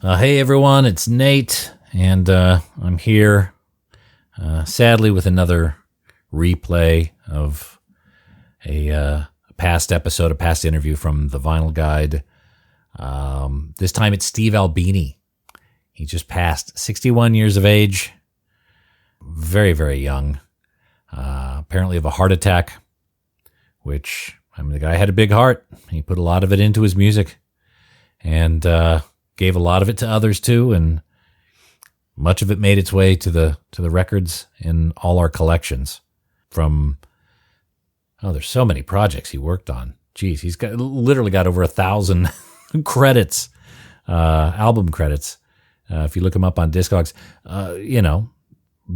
Hey everyone, it's Nate, and I'm here, sadly, with another replay of a past episode, a past interview from the Vinyl Guide. This time it's Steve Albini. He just passed 61 years of age, very, very young, apparently of a heart attack, which, the guy had a big heart. He put a lot of it into his music, and gave a lot of it to others too, and much of it made its way to the records in all our collections. There's so many projects he worked on. Geez, he's literally got over 1,000 credits, album credits. If you look him up on Discogs,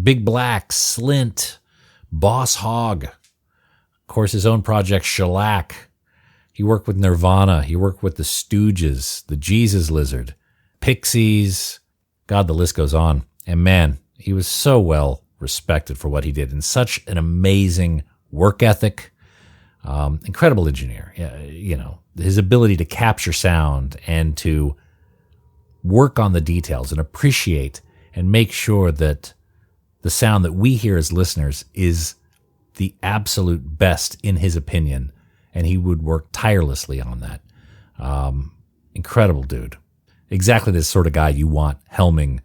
Big Black, Slint, Boss Hog, of course his own project Shellac. He worked with Nirvana. He worked with the Stooges, the Jesus Lizard, Pixies. God, the list goes on. And man, he was so well respected for what he did, and such an amazing work ethic. Incredible engineer. His ability to capture sound and to work on the details and appreciate and make sure that the sound that we hear as listeners is the absolute best in his opinion. And he would work tirelessly on that. Incredible dude. Exactly the sort of guy you want helming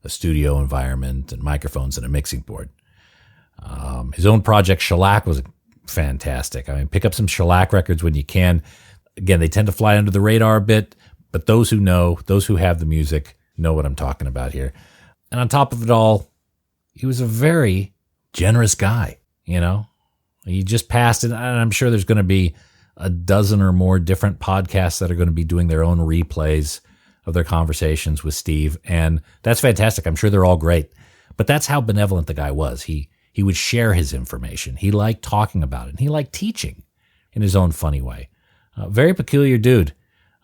a studio environment and microphones and a mixing board. His own project, Shellac, was fantastic. Pick up some Shellac records when you can. Again, they tend to fly under the radar a bit, but those who know, those who have the music, know what I'm talking about here. And on top of it all, he was a very generous guy, He just passed, and I'm sure there's going to be a dozen or more different podcasts that are going to be doing their own replays of their conversations with Steve, and that's fantastic. I'm sure they're all great. But that's how benevolent the guy was. He would share his information. He liked talking about it, and he liked teaching in his own funny way. Very peculiar dude.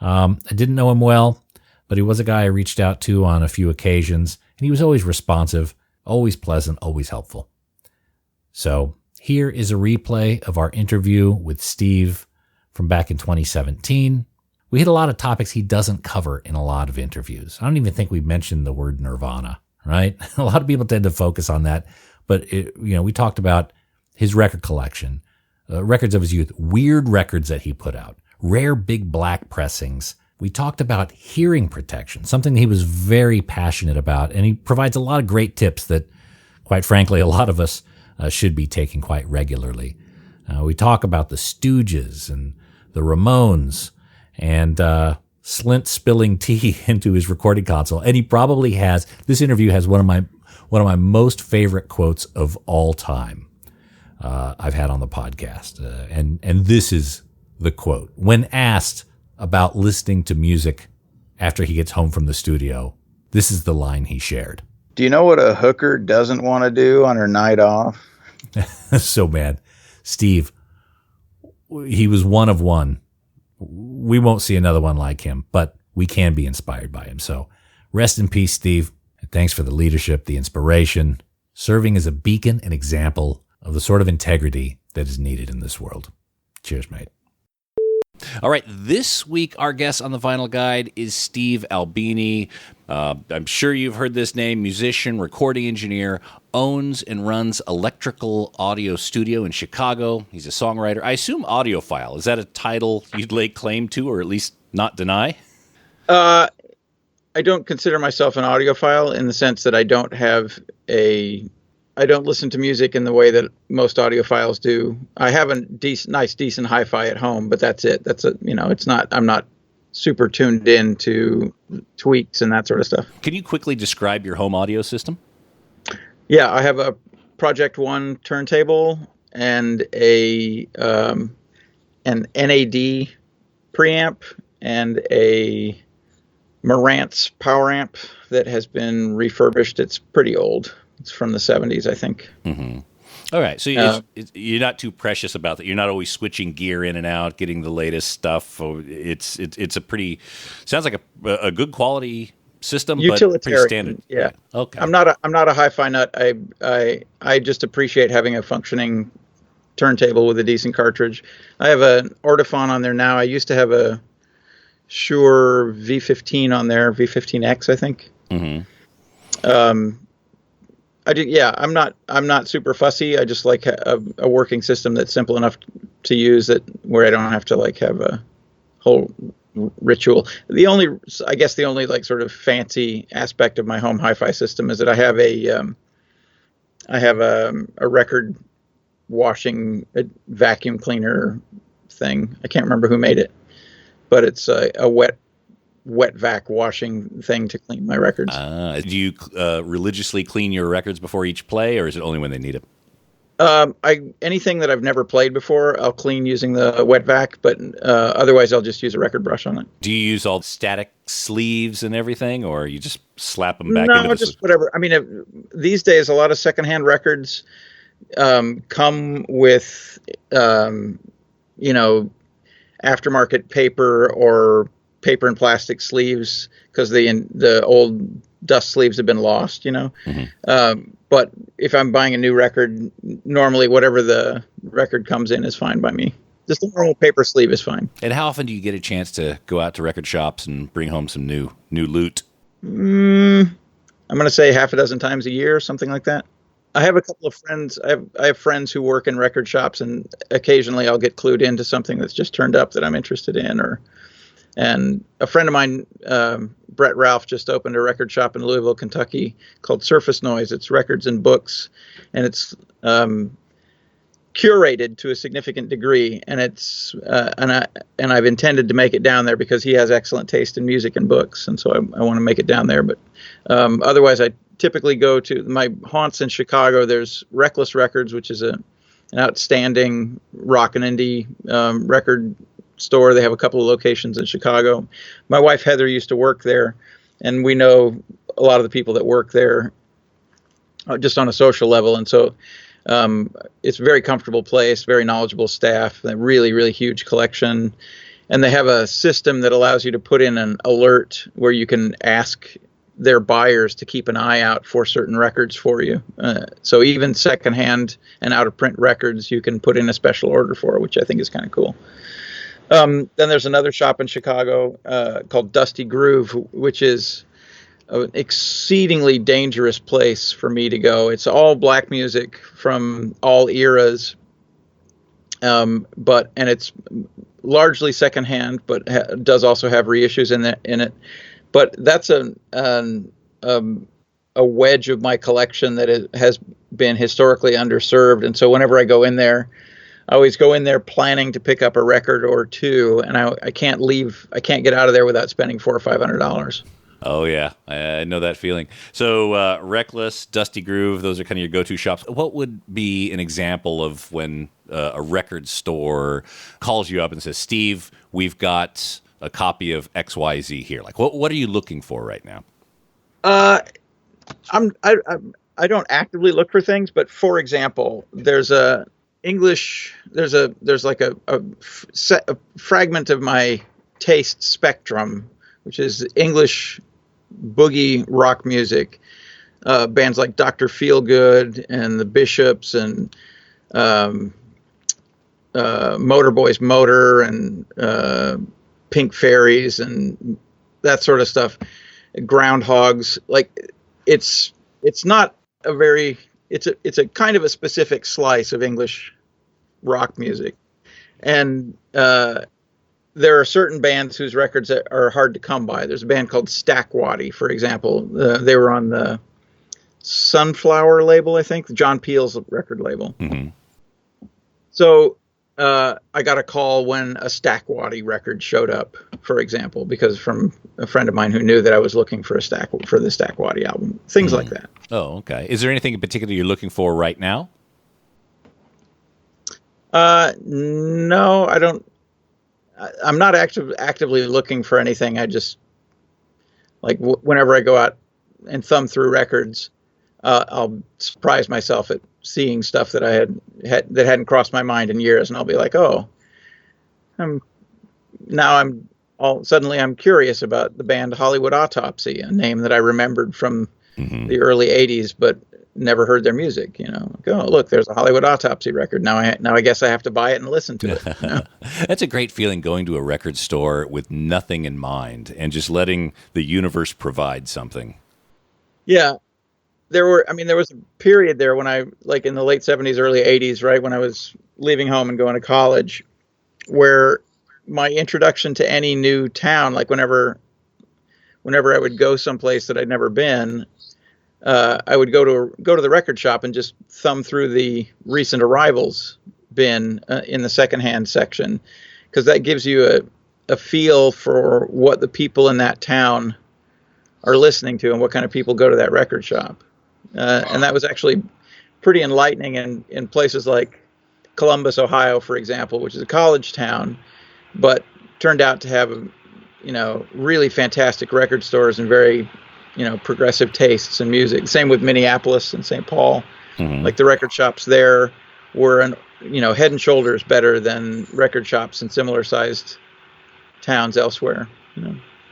I didn't know him well, but he was a guy I reached out to on a few occasions, and he was always responsive, always pleasant, always helpful. So here is a replay of our interview with Steve from back in 2017. We hit a lot of topics he doesn't cover in a lot of interviews. I don't even think we mentioned the word Nirvana, right? A lot of people tend to focus on that, but we talked about his record collection, records of his youth, weird records that he put out, rare Big Black pressings. We talked about hearing protection, something he was very passionate about, and he provides a lot of great tips that, quite frankly, a lot of us should be taking quite regularly. We talk about the Stooges and the Ramones and Slint spilling tea into his recording console. And he probably has, this interview has one of my most favorite quotes of all time I've had on the podcast. And this is the quote. When asked about listening to music after he gets home from the studio, this is the line he shared. Do you know what a hooker doesn't want to do on her night off? So, man, Steve, he was one of one. We won't see another one like him, but we can be inspired by him. So rest in peace, Steve. And thanks for the leadership, the inspiration, serving as a beacon and example of the sort of integrity that is needed in this world. Cheers, mate. All right, this week our guest on the Vinyl Guide is Steve Albini. I'm sure you've heard this name, musician, recording engineer, owns and runs Electrical Audio Studio in Chicago. He's a songwriter. I assume audiophile. Is that a title you'd lay claim to, or at least not deny? I don't consider myself an audiophile in the sense that I don't listen to music in the way that most audiophiles do. I have a decent hi-fi at home, but that's it. I'm not super tuned in to tweaks and that sort of stuff. Can you quickly describe your home audio system? Yeah, I have a Project One turntable and an NAD preamp and a Marantz power amp that has been refurbished. It's pretty old. It's from the 70s, I think. Mm-hmm. All right. So you're not too precious about that. You're not always switching gear in and out, getting the latest stuff. It's a pretty, sounds like a good quality system, but pretty standard. Yeah. Okay. I'm not a hi-fi nut. I just appreciate having a functioning turntable with a decent cartridge. I have an Ortophon on there now. I used to have a Shure V15 on there, V15X, I think. Um, I'm not super fussy. I just like a working system that's simple enough to use, that where I don't have to like have a whole ritual. I guess the only like sort of fancy aspect of my home hi-fi system is that I have a record washing vacuum cleaner thing. I can't remember who made it, but it's a wet vac washing thing to clean my records. Do you religiously clean your records before each play, or is it only when they need it? Anything that I've never played before, I'll clean using the wet vac, but otherwise I'll just use a record brush on it. Do you use all static sleeves and everything, or you just slap them back into No, just whatever. I mean, these days a lot of secondhand records come with, aftermarket paper or paper and plastic sleeves, because the old dust sleeves have been lost, but if I'm buying a new record, normally whatever the record comes in is fine by me. Just a normal paper sleeve is fine. And how often do you get a chance to go out to record shops and bring home some new loot? I'm going to say half a dozen times a year, something like that. I have a couple of friends. I have friends who work in record shops, and occasionally I'll get clued into something that's just turned up that I'm interested in. And a friend of mine, Brett Ralph, just opened a record shop in Louisville, Kentucky called Surface Noise. It's records and books, and it's curated to a significant degree. And I've intended to make it down there because he has excellent taste in music and books, and so I want to make it down there. But otherwise, I typically go to my haunts in Chicago. There's Reckless Records, which is an outstanding rock and indie record store. They have a couple of locations in Chicago. My wife Heather used to work there, and we know a lot of the people that work there just on a social level. And so it's a very comfortable place, very knowledgeable staff, a really, really huge collection. And they have a system that allows you to put in an alert where you can ask their buyers to keep an eye out for certain records for you. So even secondhand and out of print records, you can put in a special order for, which I think is kind of cool. Then there's another shop in Chicago called Dusty Groove, which is an exceedingly dangerous place for me to go. It's all black music from all eras, and it's largely secondhand, but does also have reissues in it. But that's a wedge of my collection that has been historically underserved, and so whenever I go in there, I always go in there planning to pick up a record or two, and I can't get out of there without spending $400 or $500. Oh yeah, I know that feeling. So Reckless, Dusty Groove, those are kind of your go-to shops. What would be an example of when a record store calls you up and says, "Steve, we've got a copy of XYZ here"? Like, what are you looking for right now? I don't actively look for things, but for example, there's like a fragment of my taste spectrum, which is English boogie rock music, bands like Dr. Feelgood and the Bishops and Motorboys Motor and Pink Fairies and that sort of stuff. Groundhogs, like it's not a very, it's a kind of a specific slice of English rock music. And there are certain bands whose records are hard to come by. There's a band called Stackwaddy, for example. They were on the Sunflower label, I think, John Peel's record label. Mm-hmm. So I got a call when a Stackwaddy record showed up, for example, because from a friend of mine who knew that I was looking for the Stackwaddy album. Things like that. Oh, okay. Is there anything in particular you're looking for right now? No, I don't. I'm not actively looking for anything. I just like whenever I go out and thumb through records, I'll surprise myself at seeing stuff that that hadn't crossed my mind in years, and I'll be like, oh, suddenly I'm curious about the band Hollywood Autopsy, a name that I remembered from the early '80s, but never heard their music. Like, oh, look, there's a Hollywood Autopsy record. Now I guess I have to buy it and listen to it. That's a great feeling, going to a record store with nothing in mind and just letting the universe provide something. Yeah. There was a period there when I, like in the late 70s, early 80s, right, when I was leaving home and going to college, where my introduction to any new town, like whenever I would go someplace that I'd never been, I would go to the record shop and just thumb through the recent arrivals bin in the secondhand section, because that gives you a feel for what the people in that town are listening to and what kind of people go to that record shop. And that was actually pretty enlightening in places like Columbus, Ohio, for example, which is a college town, but turned out to have, really fantastic record stores and very, progressive tastes in music. Same with Minneapolis and St. Paul. Mm-hmm. Like the record shops there were, head and shoulders better than record shops in similar sized towns elsewhere.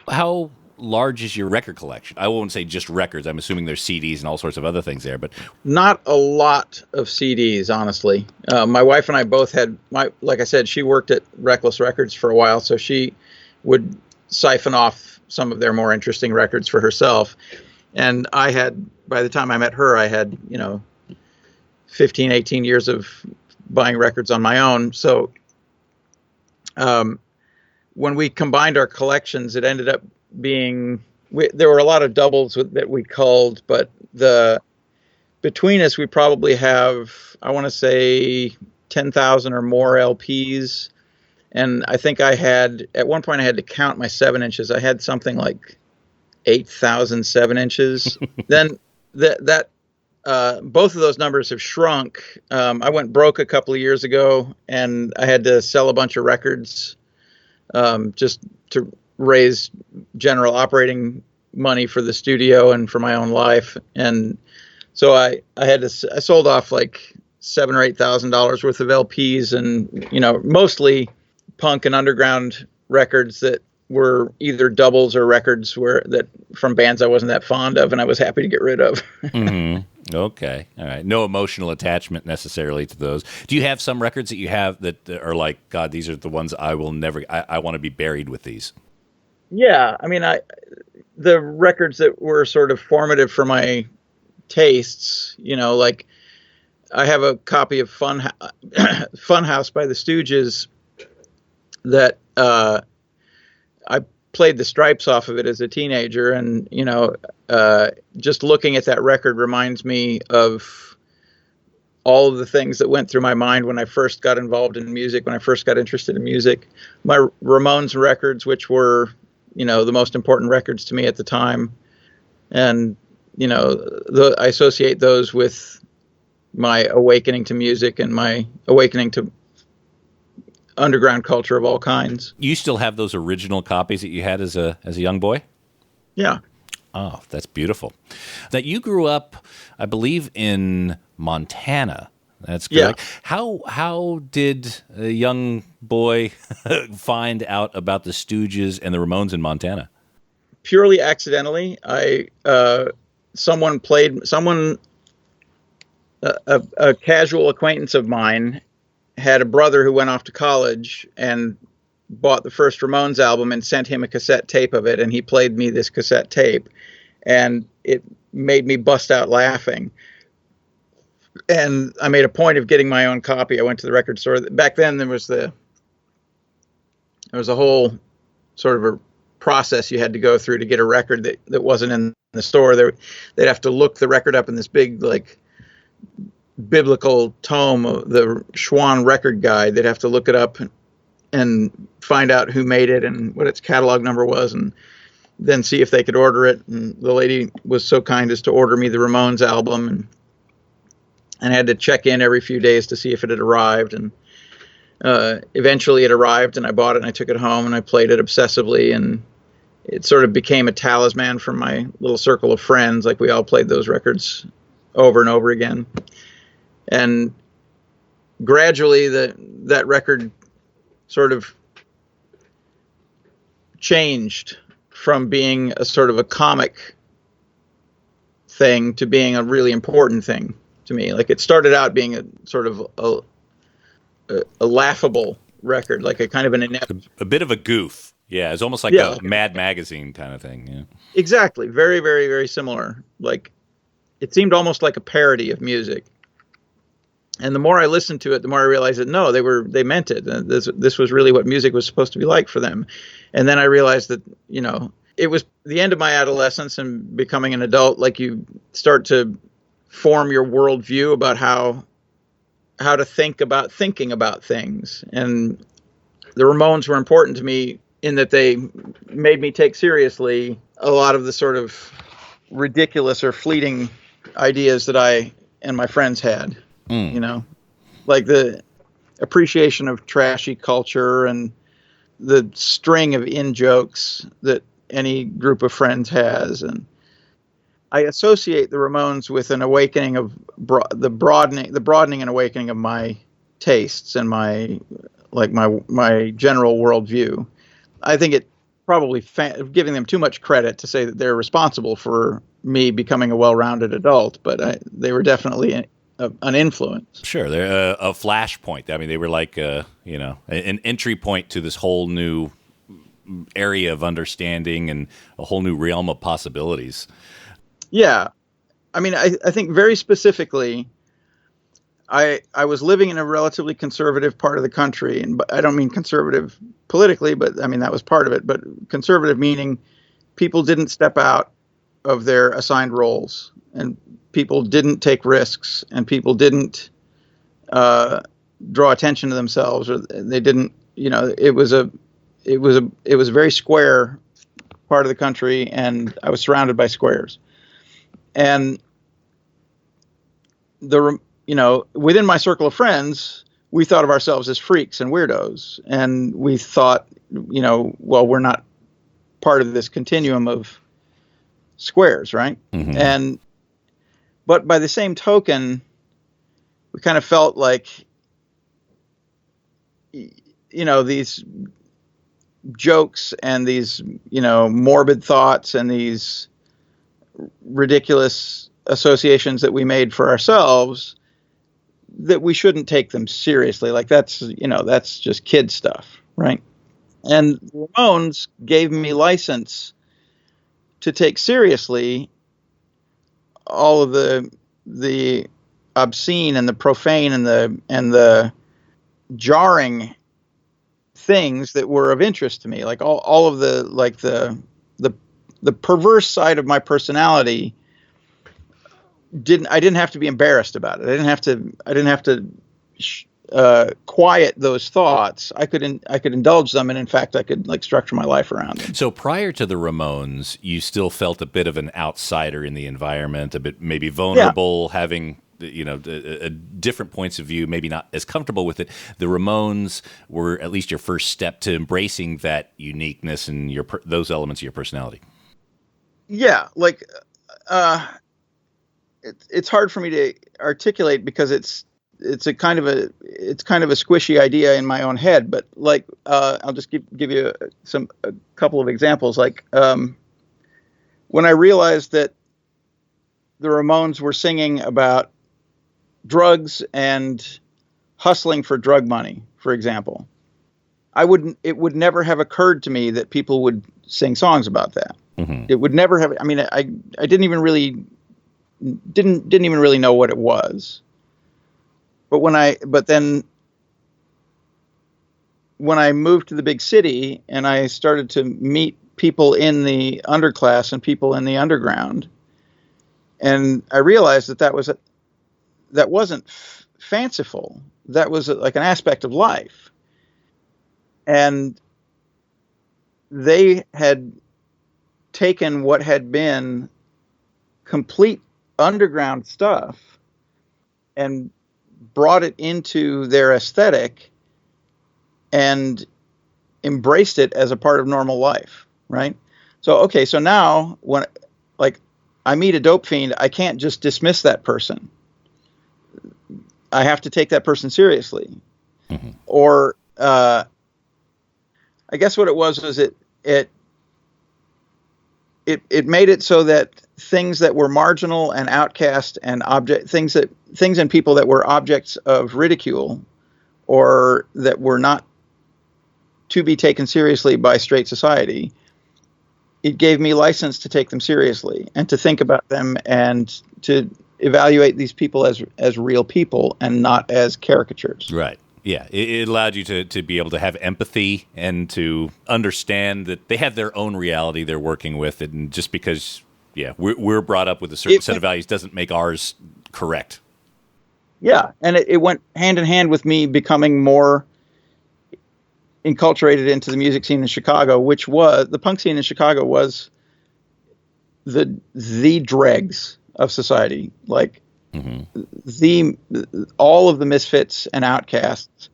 How large is your record collection? I won't say just records. I'm assuming there's CDs and all sorts of other things there, but not a lot of CDs, honestly. My wife and I both had like I said, she worked at Reckless Records for a while, so she would siphon off some of their more interesting records for herself. And by the time I met her, I had, 15, 18 years of buying records on my own. So, when we combined our collections, it ended up being, there were a lot of doubles that we culled, but between us, we probably have, I want to say 10,000 or more LPs. And I think at one point I had to count my 7-inches. I had something like 8,000 7-inches. Then both of those numbers have shrunk. I went broke a couple of years ago, and I had to sell a bunch of records just to raise general operating money for the studio and for my own life. And so I sold off like $7,000 or $8,000 worth of LPs, and mostly punk and underground records that were either doubles or records that from bands I wasn't that fond of and I was happy to get rid of. Mm-hmm. Okay. All right. No emotional attachment necessarily to those. Do you have some records that you have that are like, God, these are the ones I will never, I want to be buried with these? Yeah. I mean, the records that were sort of formative for my tastes, like I have a copy of Funhouse by the Stooges that I played the stripes off of it as a teenager, and just looking at that record reminds me of all of the things that went through my mind when I first got involved in music, when I first got interested in music. My Ramones records, which were the most important records to me at the time, and I associate those with my awakening to music and my awakening to underground culture of all kinds. You still have those original copies that you had as a young boy? Yeah. Oh, that's beautiful. Now, you grew up, I believe, in Montana. That's correct. Yeah. How did a young boy find out about the Stooges and the Ramones in Montana? Purely accidentally. A casual acquaintance of mine had a brother who went off to college and bought the first Ramones album and sent him a cassette tape of it, and he played me this cassette tape, and it made me bust out laughing. And I made a point of getting my own copy. I went to the record store. Back then there was a whole sort of a process you had to go through to get a record that wasn't in the store. They'd have to look the record up in this big, like, biblical tome, the Schwann Record Guide. They'd have to look it up and find out who made it and what its catalog number was, and then see if they could order it. And the lady was so kind as to order me the Ramones album, and I had to check in every few days to see if it had arrived. And eventually it arrived, and I bought it, and I took it home, and I played it obsessively, and it sort of became a talisman for my little circle of friends. Like, we all played those records over and over again. And gradually that record sort of changed from being a sort of a comic thing to being a really important thing to me. Like, it started out being a sort of a laughable record, like a kind of an inept, A bit of a goof. Yeah, it's almost like yeah, a Mad Magazine kind of thing. Yeah. exactly, very, very, very similar. Like, it seemed almost like a parody of music. And the more I listened to it, the more I realized that no, they meant it. This was really what music was supposed to be like for them. And then I realized that, it was the end of my adolescence and becoming an adult. Like, you start to form your worldview about how to think about thinking about things. And the Ramones were important to me in that they made me take seriously a lot of the sort of ridiculous or fleeting ideas that I and my friends had. Like the appreciation of trashy culture and the string of in-jokes that any group of friends has. And I associate the Ramones with an awakening of the broadening and awakening of my tastes and my general worldview. I think it probably giving them too much credit to say that they're responsible for me becoming a well-rounded adult, but they were definitely an influence. Sure, they're a flashpoint. I mean, they were like an entry point to this whole new area of understanding and a whole new realm of possibilities. Yeah, I mean, I think very specifically, I was living in a relatively conservative part of the country, and I don't mean conservative politically, but I mean that was part of it. But conservative meaning people didn't step out of their assigned roles, and people didn't take risks, and people didn't draw attention to themselves, or they didn't. It was a very square part of the country, and I was surrounded by squares, and within my circle of friends, we thought of ourselves as freaks and weirdos, and we thought, well, we're not part of this continuum of squares, right? Mm-hmm. But by the same token, we kind of felt like, these jokes and these, morbid thoughts and these ridiculous associations that we made for ourselves, that we shouldn't take them seriously. Like, that's just kid stuff, right? And the Ramones gave me license to take seriously all of the obscene and the profane and the jarring things that were of interest to me. Like all of the perverse side of my personality I didn't have to be embarrassed about it. I didn't have to quiet those thoughts. I could indulge them, and in fact, I could structure my life around them. So prior to the Ramones, you still felt a bit of an outsider in the environment, a bit maybe vulnerable, yeah, having a different points of view, maybe not as comfortable with it. The Ramones were at least your first step to embracing that uniqueness and those elements of your personality. Yeah, it's hard for me to articulate because it's a kind of a squishy idea in my own head. But I'll just give you a couple of examples. When I realized that the Ramones were singing about drugs and hustling for drug money, for example, it would never have occurred to me that people would sing songs about that. Mm-hmm. It would never have. I mean, I didn't even really know what it was. But then when I moved to the big city and I started to meet people in the underclass and people in the underground, and I realized that wasn't fanciful. That was like an aspect of life. And they had taken what had been complete underground stuff and brought it into their aesthetic and embraced it as a part of normal life, right? So now when I meet a dope fiend, I can't just dismiss that person. I have to take that person seriously. Mm-hmm. Or I guess what it was it it made it so that things that were marginal and outcast and things and people that were objects of ridicule or that were not to be taken seriously by straight society, it gave me license to take them seriously and to think about them and to evaluate these people as real people and not as caricatures. Right. Yeah. It allowed you to be able to have empathy and to understand that they have their own reality they're working with. And just because, we're brought up with a certain set of values doesn't make ours correct. Yeah. And it went hand in hand with me becoming more enculturated into the music scene in Chicago, which was the punk scene in Chicago was the dregs of society. Like all of the misfits and outcasts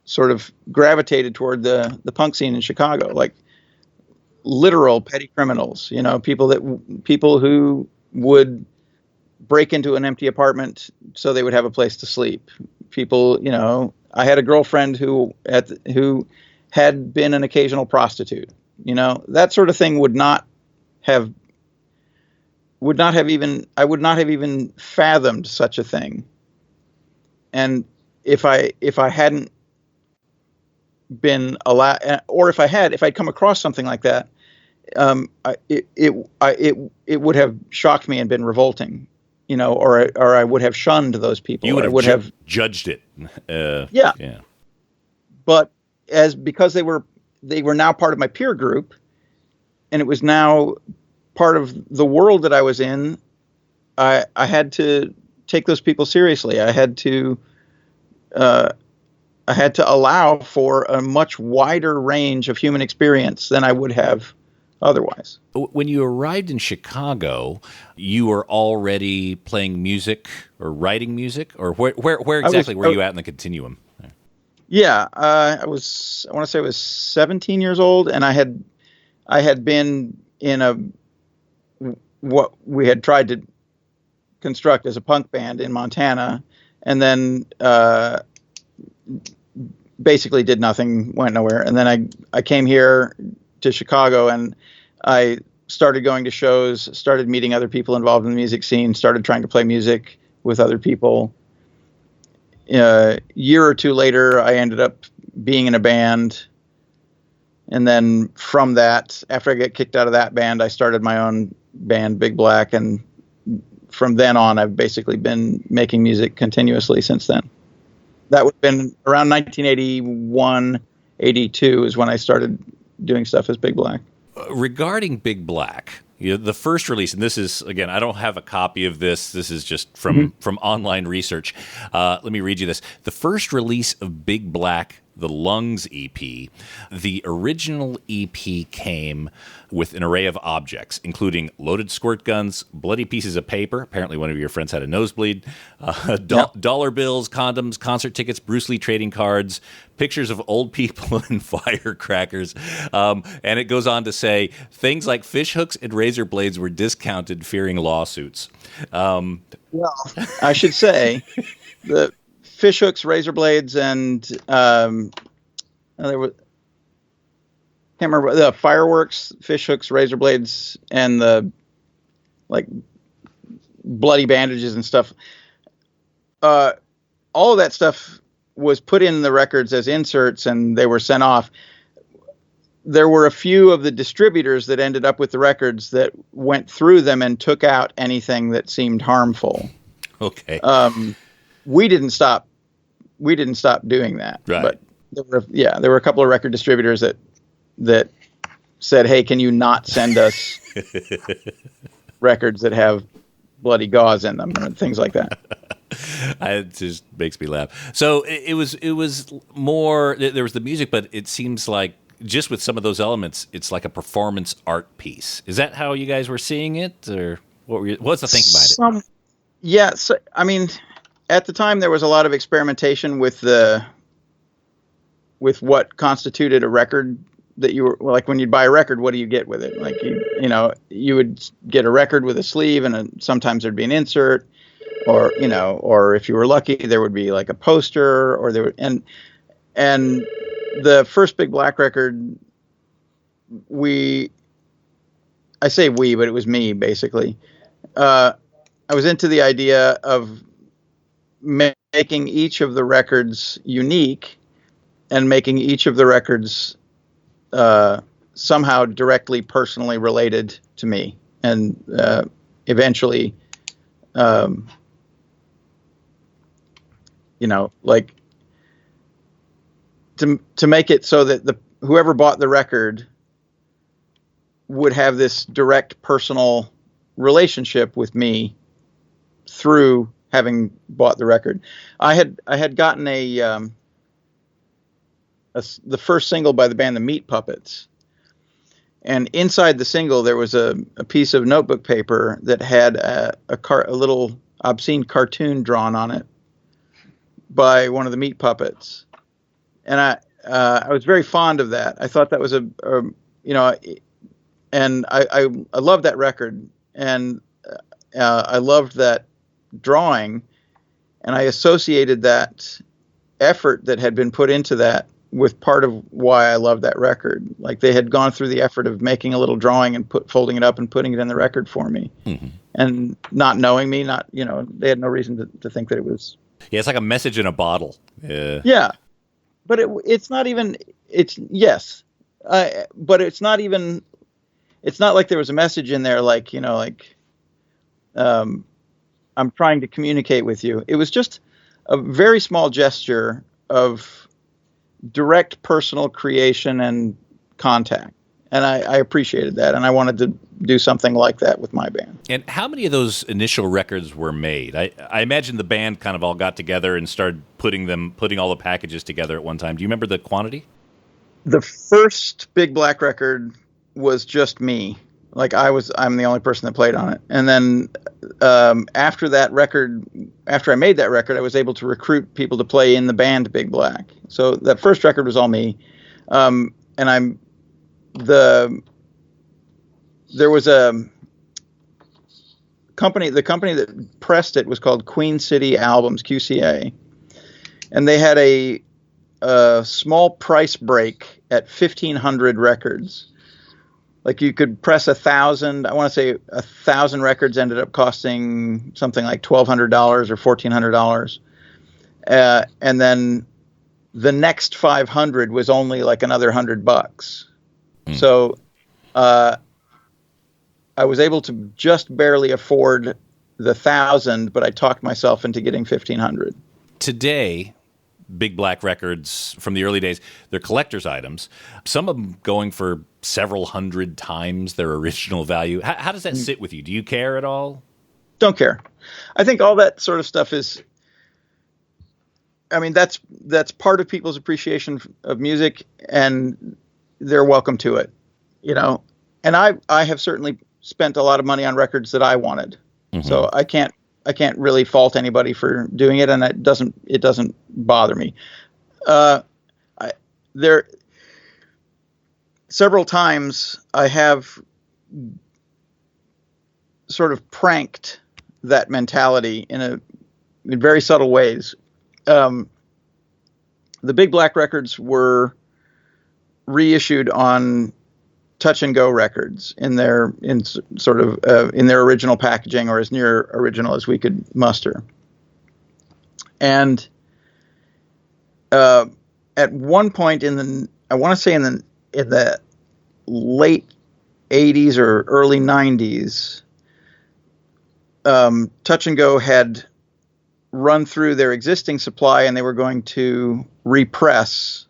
sort of gravitated toward the punk scene in Chicago, like literal petty criminals, people who would break into an empty apartment so they would have a place to sleep. People, I had a girlfriend who had been an occasional prostitute. That sort of thing I would not have even fathomed such a thing. And if I hadn't been allowed, or if I'd come across something like that, it would have shocked me and been revolting. Or I would have shunned those people. You would have judged it. Yeah. But because they were now part of my peer group, and it was now part of the world that I was in, I had to take those people seriously. I had to allow for a much wider range of human experience than I would have otherwise. When you arrived in Chicago, you were already playing music or writing music, or where exactly were you at in the continuum? Yeah, I want to say I was 17 years old, and I had been in what we had tried to construct as a punk band in Montana, and then basically did nothing, went nowhere. And then I came here to Chicago, and I started going to shows, started meeting other people involved in the music scene, started trying to play music with other people. A year or two later, I ended up being in a band. And then from that, after I got kicked out of that band, I started my own band, Big Black. And from then on, I've basically been making music continuously since then. That would have been around 1981, 82 is when I started doing stuff as Big Black. Regarding Big Black, the first release, and this is, again, I don't have a copy of this. This is just from online research. Let me read you this. The first release of Big Black, the Lungs EP, the original EP came with an array of objects, including loaded squirt guns, bloody pieces of paper. Apparently one of your friends had a nosebleed, dollar bills, condoms, concert tickets, Bruce Lee trading cards, pictures of old people and firecrackers. And it goes on to say things like fish hooks and razor blades were discounted, fearing lawsuits. Well, I should say the fish hooks, razor blades, and there was, can't remember, the fireworks, fish hooks, razor blades, and the like bloody bandages and stuff. All of that stuff was put in the records as inserts, and they were sent off. There were a few of the distributors that ended up with the records that went through them and took out anything that seemed harmful. Okay. We didn't stop doing that. Right. But there were a couple of record distributors that said, "Hey, can you not send us records that have bloody gauze in them," and things like that. It just makes me laugh. So it was more, there was the music, but it seems like just with some of those elements, it's like a performance art piece. Is that how you guys were seeing it, or what's the thinking behind it? Yeah, so, I mean, at the time there was a lot of experimentation with what constituted a record. That you were like, when you'd buy a record, what do you get with it? Like you would get a record with a sleeve, and sometimes there'd be an insert, or if you were lucky, there would be like a poster, or and the first Big Black record, we I say we, but it was me basically. I was into the idea of making each of the records unique and making each of the records somehow directly personally related to me, and eventually like to make it so that whoever bought the record would have this direct personal relationship with me through having bought the record. I had gotten the first single by the band The Meat Puppets, and inside the single there was a piece of notebook paper that had a little obscene cartoon drawn on it by one of the Meat Puppets, and I was very fond of that. I thought that was and I loved that record, and I loved that drawing, and I associated that effort that had been put into that with part of why I love that record. Like, they had gone through the effort of making a little drawing and folding it up and putting it in the record for me. Mm-hmm. And not knowing me, they had no reason to think that it was. Yeah, it's like a message in a bottle. Yeah. But it's not even, but it's not even, it's not like there was a message in there like, I'm trying to communicate with you. It was just a very small gesture of direct personal creation and contact. And I appreciated that. And I wanted to do something like that with my band. And how many of those initial records were made? I imagine the band kind of all got together and started putting all the packages together at one time. Do you remember the quantity? The first Big Black record was just me. Like, I'm the only person that played on it. And then after I made that record, I was able to recruit people to play in the band Big Black. So that first record was all me. And there was a company, the company that pressed it was called Queen City Albums, QCA. And they had a small price break at 1,500 records. Like, you could press 1,000. I want to say 1,000 records ended up costing something like $1,200 or $1,400. And then the next 500 was only like another $100. So I was able to just barely afford the 1,000, but I talked myself into getting 1,500. Today, Big Black records from the early days, they're collector's items. Some of them going for several hundred times their original value. How does that sit with you? Do you care at all? Don't care. I think all that sort of stuff is, I mean, that's part of people's appreciation of music, and they're welcome to it, And I have certainly spent a lot of money on records that I wanted. Mm-hmm. So I can't really fault anybody for doing it, and it doesn't bother me. There several times I have sort of pranked that mentality in very subtle ways. The Big Black records were reissued on Touch and Go records in their original packaging, or as near original as we could muster. And at one point in the late 80s or early 90s, Touch and Go had run through their existing supply, and they were going to repress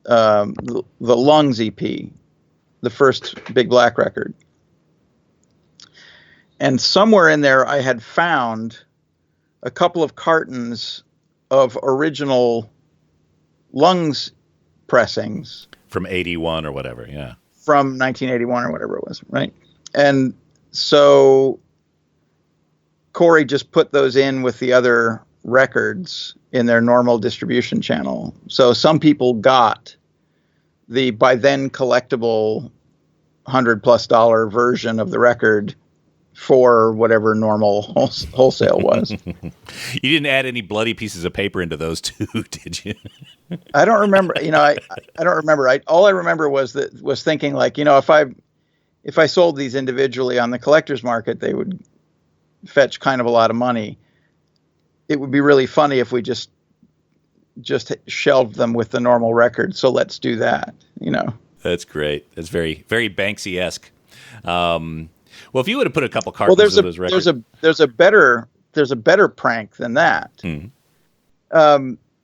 the Lungs EP, the first Big Black record. And somewhere in there, I had found a couple of cartons of original Lungs pressings. From 81 or whatever, yeah. From 1981 or whatever it was, right? And so Corey just put those in with the other records in their normal distribution channel. So some people got the by then collectible $100+ version of the record for whatever normal wholesale was. You didn't add any bloody pieces of paper into those too, did you? I don't remember. I don't remember. All I remember was thinking, like, if I sold these individually on the collector's market, they would fetch kind of a lot of money. It would be really funny if we just shelved them with the normal record. So let's do that, That's great. That's very, very Banksy-esque. Well, if you would have put a couple cartons of those records, there's a better prank than that.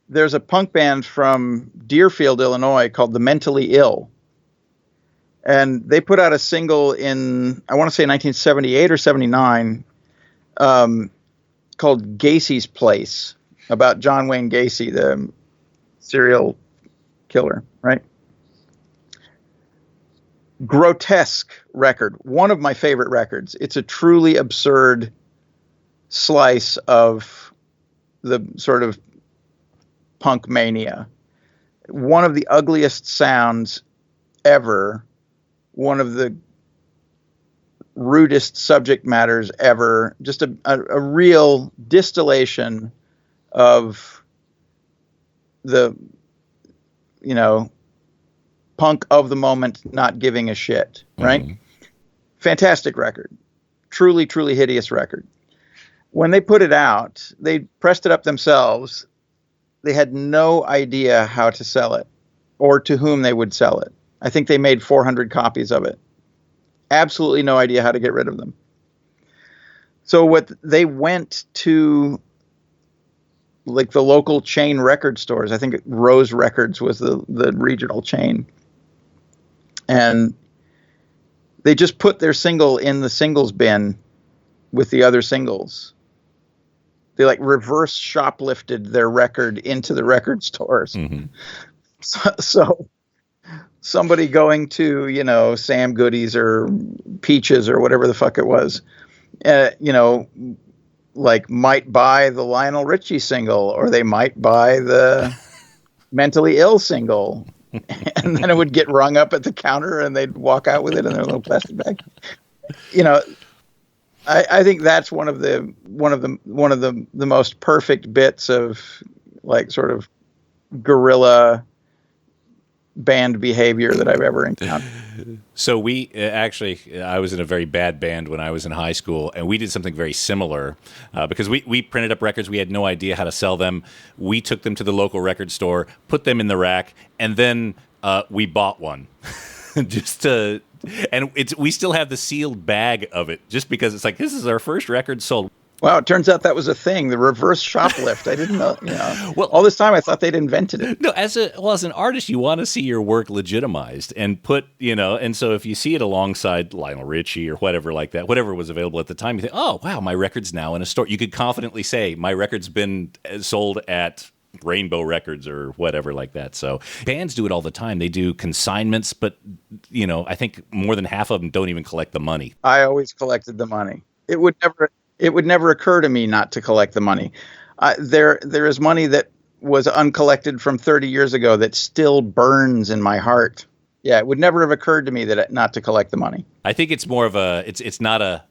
There's a punk band from Deerfield, Illinois called The Mentally Ill, and they put out a single in, I want to say 1978 or 79, called Gacy's Place, about John Wayne Gacy, the serial killer, right? Grotesque record, one of my favorite records. It's a truly absurd slice of the sort of punk mania. One of the ugliest sounds ever, one of the rudest subject matters ever, just a real distillation of the, punk of the moment not giving a shit, right? Mm-hmm. Fantastic record. Truly, truly hideous record. When they put it out, they pressed it up themselves. They had no idea how to sell it or to whom they would sell it. I think they made 400 copies of it. Absolutely no idea how to get rid of them. So they went to like the local chain record stores. I think Rose Records was the regional chain. And they just put their single in the singles bin with the other singles. They like reverse shoplifted their record into the record stores. Mm-hmm. So somebody going to, Sam Goody's or Peaches or whatever the fuck it was, like might buy the Lionel Richie single, or they might buy the Mentally Ill single. And then it would get rung up at the counter and they'd walk out with it in their little plastic bag. I think that's one of the most perfect bits of like sort of guerrilla band behavior that I've ever encountered. So I was in a very bad band when I was in high school, and we did something very similar because we printed up records. We had no idea how to sell them. We took them to the local record store, put them in the rack, and then we bought one we still have the sealed bag of it just because it's like, this is our first record sold. Wow, it turns out that was a thing, the reverse shoplift. I didn't know. Well, all this time I thought they'd invented it. No, as an artist, you want to see your work legitimized and put, and so if you see it alongside Lionel Richie or whatever like that, whatever was available at the time, you think, oh, wow, my record's now in a store. You could confidently say, my record's been sold at Rainbow Records or whatever like that. So bands do it all the time. They do consignments, but, I think more than half of them don't even collect the money. I always collected the money. It would never occur to me not to collect the money. There is money that was uncollected from 30 years ago that still burns in my heart. Yeah, it would never have occurred to me not to collect the money. I think it's more of it's not a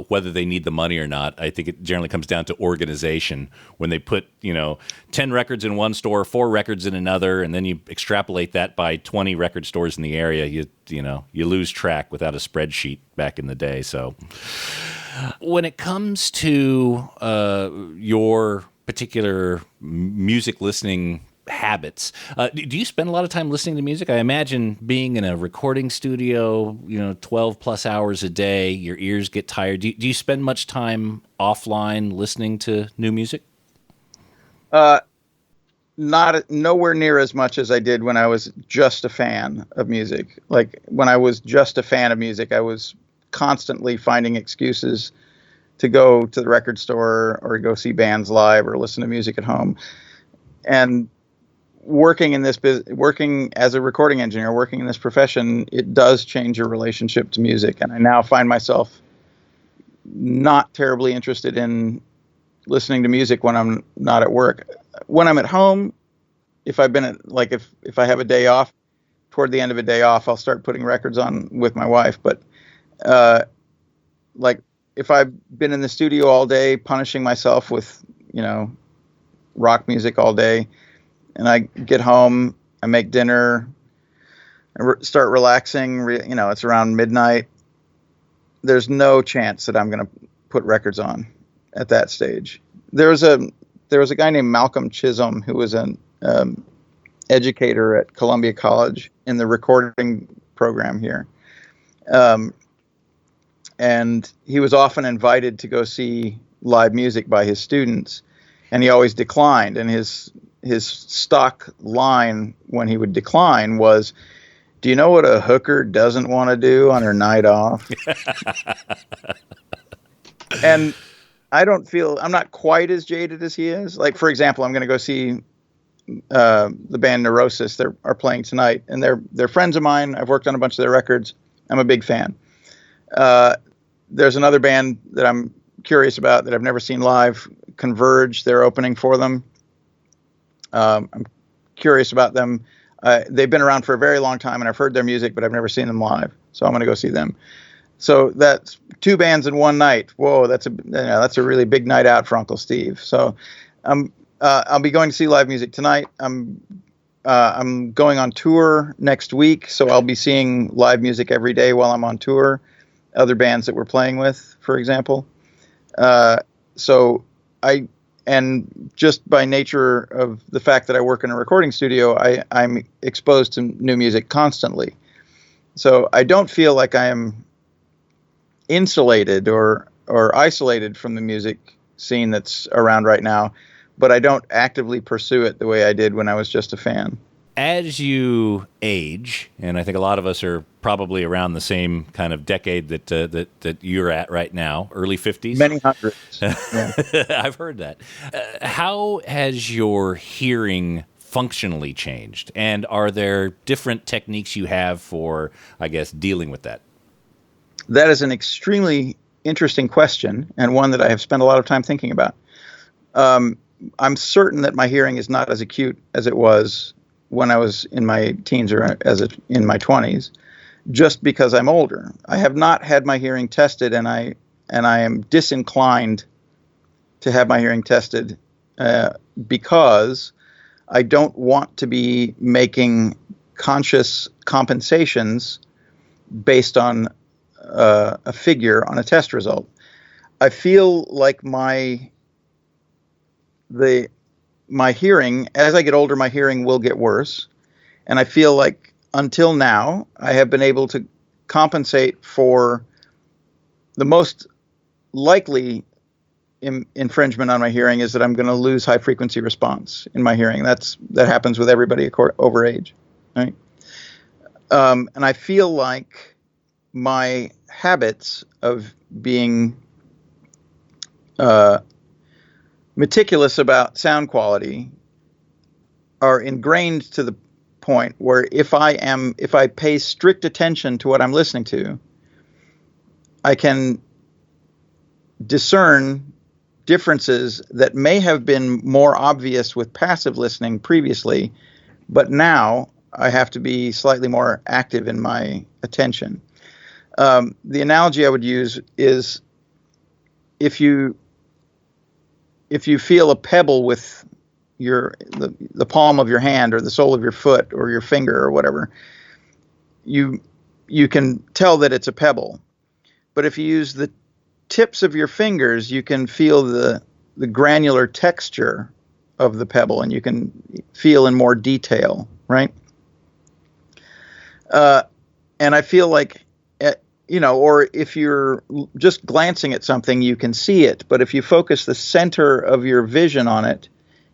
whether they need the money or not. I think it generally comes down to organization. When they put 10 records in one store, 4 records in another, and then you extrapolate that by 20 record stores in the area, you lose track without a spreadsheet back in the day. So when it comes to your particular music listening habits, do you spend a lot of time listening to music? I imagine being in a recording studio, 12 plus hours a day, your ears get tired. Do you spend much time offline listening to new music? Nowhere near as much as I did when I was just a fan of music. Like when I was just a fan of music, I was constantly finding excuses to go to the record store or go see bands live or listen to music at home. And working as a recording engineer, working in this profession, it does change your relationship to music. And I now find myself not terribly interested in listening to music when I'm not at work. When I'm at home, if I've been if I have a day off, toward the end of a day off, I'll start putting records on with my wife. But if I've been in the studio all day, punishing myself with, rock music all day, and I get home, I make dinner, start relaxing, it's around midnight. There's no chance that I'm going to put records on at that stage. There was a guy named Malcolm Chisholm who was an educator at Columbia College in the recording program here. And he was often invited to go see live music by his students, and he always declined. And his stock line when he would decline was, "Do you know what a hooker doesn't want to do on her night off?" And I'm not quite as jaded as he is. Like, for example, I'm going to go see the band Neurosis. They are playing tonight, and they're friends of mine. I've worked on a bunch of their records. I'm a big fan. There's another band that I'm curious about that I've never seen live, Converge. They're opening for them. I'm curious about them. They've been around for a very long time, and I've heard their music, but I've never seen them live. So I'm going to go see them. So that's 2 bands in one night. Whoa, that's a really big night out for Uncle Steve. So I'll be going to see live music tonight. I'm going on tour next week, so I'll be seeing live music every day while I'm on tour. Other bands that we're playing with, for example. And just by nature of the fact that I work in a recording studio, I'm exposed to new music constantly. So I don't feel like I am insulated or isolated from the music scene that's around right now, but I don't actively pursue it the way I did when I was just a fan. As you age, and I think a lot of us are probably around the same kind of decade that you're at right now, early 50s. Many hundreds. Yeah. I've heard that. How has your hearing functionally changed? And are there different techniques you have for, I guess, dealing with that? That is an extremely interesting question, and one that I have spent a lot of time thinking about. I'm certain that my hearing is not as acute as it was when I was in my teens or in my 20s, just because I'm older. I have not had my hearing tested, and I am disinclined to have my hearing tested because I don't want to be making conscious compensations based on a figure on a test result. I feel like my hearing, as I get older, my hearing will get worse. And I feel like until now, I have been able to compensate for the most likely infringement on my hearing is that I'm going to lose high frequency response in my hearing. That happens with everybody over age, right? And I feel like my habits of being meticulous about sound quality are ingrained to the point where if I pay strict attention to what I'm listening to, I can discern differences that may have been more obvious with passive listening previously, but now I have to be slightly more active in my attention. The analogy I would use is if you feel a pebble with the palm of your hand or the sole of your foot or your finger or whatever, you can tell that it's a pebble. But if you use the tips of your fingers, you can feel the granular texture of the pebble, and you can feel in more detail, right? And I feel like, or if you're just glancing at something, you can see it. But if you focus the center of your vision on it,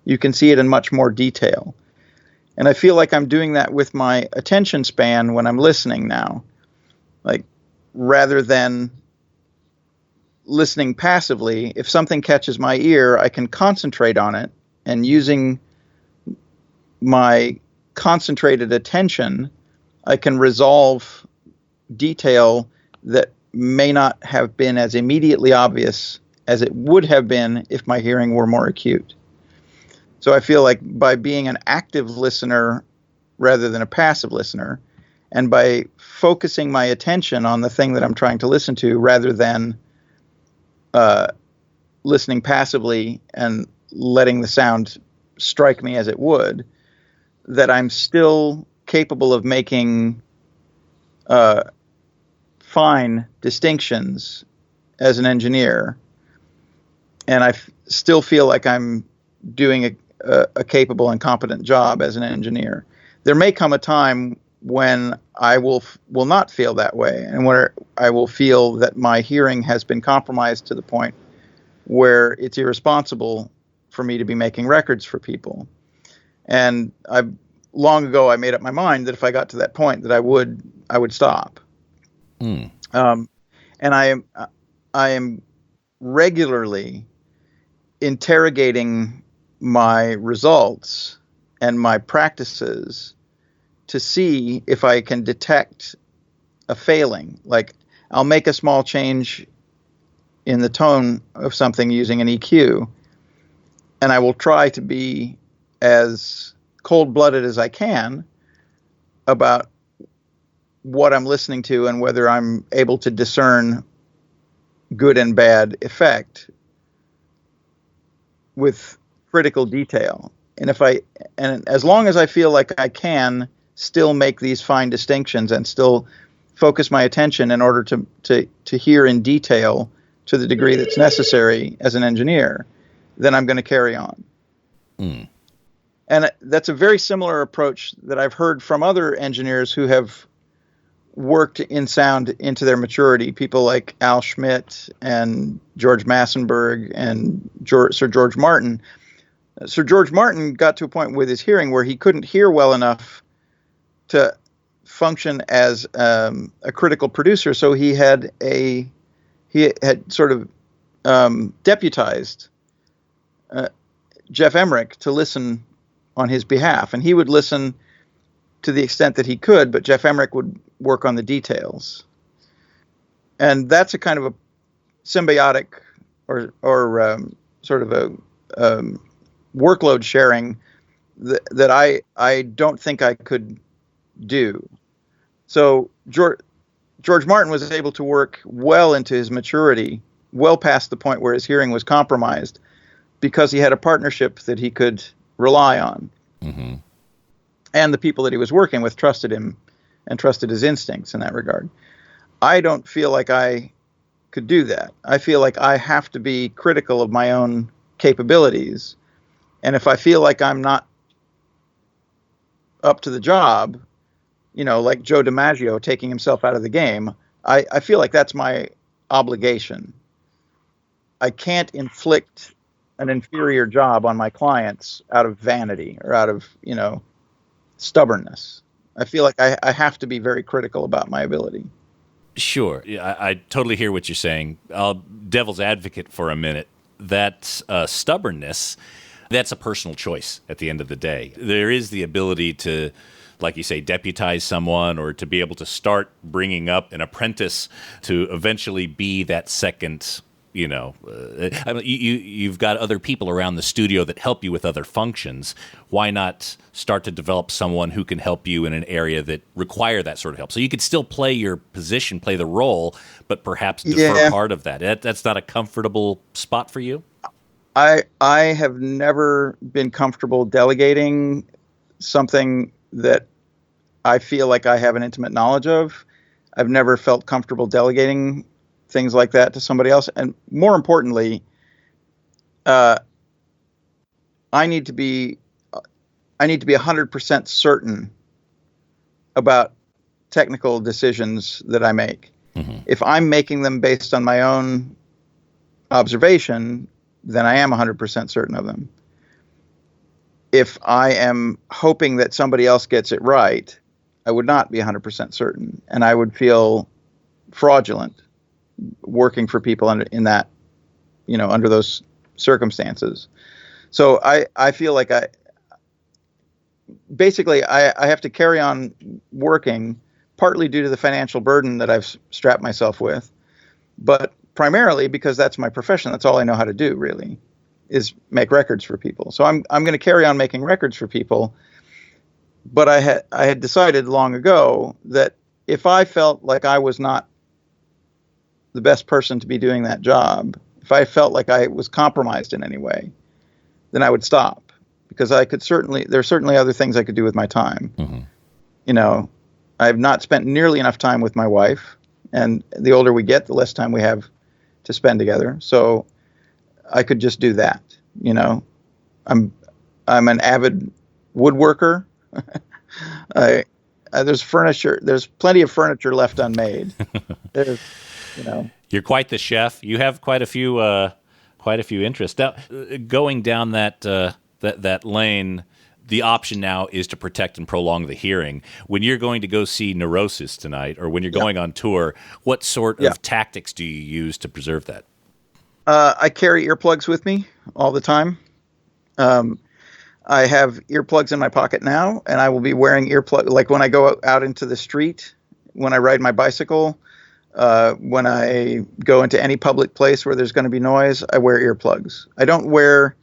you can see it in much more detail. And I feel like I'm doing that with my attention span when I'm listening now. Like, rather than listening passively, if something catches my ear, I can concentrate on it, and using my concentrated attention, I can resolve detail that may not have been as immediately obvious as it would have been if my hearing were more acute. So I feel like by being an active listener rather than a passive listener, and by focusing my attention on the thing that I'm trying to listen to rather than listening passively and letting the sound strike me as it would, that I'm still capable of making fine distinctions as an engineer, and I still feel like I'm doing a capable and competent job as an engineer. There may come a time when I will not feel that way, and where I will feel that my hearing has been compromised to the point where it's irresponsible for me to be making records for people. And long ago I made up my mind that if I got to that point, that I would stop. And I am regularly interrogating my results and my practices to see if I can detect a failing. Like, I'll make a small change in the tone of something using an EQ, and I will try to be as cold-blooded as I can about what I'm listening to and whether I'm able to discern good and bad effect with critical detail. And as long as I feel like I can still make these fine distinctions and still focus my attention in order to hear in detail to the degree that's necessary as an engineer, then I'm going to carry on. And that's a very similar approach that I've heard from other engineers who have worked in sound into their maturity, people like Al Schmidt and George Massenburg and Sir George Martin. Sir George Martin got to a point with his hearing where he couldn't hear well enough to function as a critical producer, so he had sort of deputized Jeff Emmerich to listen on his behalf, and he would listen to the extent that he could, but Jeff Emmerich would work on the details. And that's a kind of a symbiotic or sort of a workload sharing that I don't think I could do. So George Martin was able to work well into his maturity, well past the point where his hearing was compromised, because he had a partnership that he could rely on. Mm-hmm. And the people that he was working with trusted him and trusted his instincts in that regard. I don't feel like I could do that. I feel like I have to be critical of my own capabilities. And if I feel like I'm not up to the job, like Joe DiMaggio taking himself out of the game, I feel like that's my obligation. I can't inflict an inferior job on my clients out of vanity or out of, stubbornness. I feel like I have to be very critical about my ability. Sure. Yeah, I totally hear what you're saying. I'll devil's advocate for a minute. That stubbornness, that's a personal choice at the end of the day. There is the ability to, like you say, deputize someone, or to be able to start bringing up an apprentice to eventually be that second. You've got other people around the studio that help you with other functions. Why not start to develop someone who can help you in an area that require that sort of help? So you could still play your position, play the role, but perhaps defer part of that. That's not a comfortable spot for you? I have never been comfortable delegating something that I feel like I have an intimate knowledge of. I've never felt comfortable delegating things like that to somebody else. And more importantly, I need to be 100% certain about technical decisions that I make. Mm-hmm. If I'm making them based on my own observation, then I am 100% certain of them. If I am hoping that somebody else gets it right, I would not be 100% certain, and I would feel fraudulent working for people under those circumstances. So I feel like I have to carry on working, partly due to the financial burden that I've strapped myself with, but primarily because that's my profession. That's all I know how to do, really, is make records for people. So I'm going to carry on making records for people. But I had decided long ago that if I felt like I was not the best person to be doing that job, if I felt like I was compromised in any way, then I would stop, because there are certainly other things I could do with my time. Mm-hmm. I've not spent nearly enough time with my wife, and the older we get, the less time we have to spend together. So I could just do that. I'm an avid woodworker. There's furniture. There's plenty of furniture left unmade. There's, You're quite the chef. You have quite a few interests. Now, going down that lane, the option now is to protect and prolong the hearing. When you're going to go see Neurosis tonight, or when you're going on tour, what sort of tactics do you use to preserve that? I carry earplugs with me all the time. I have earplugs in my pocket now, and I will be wearing earplugs. Like when I go out into the street, when I ride my bicycle, when I go into any public place where there's going to be noise, I wear earplugs. I don't wear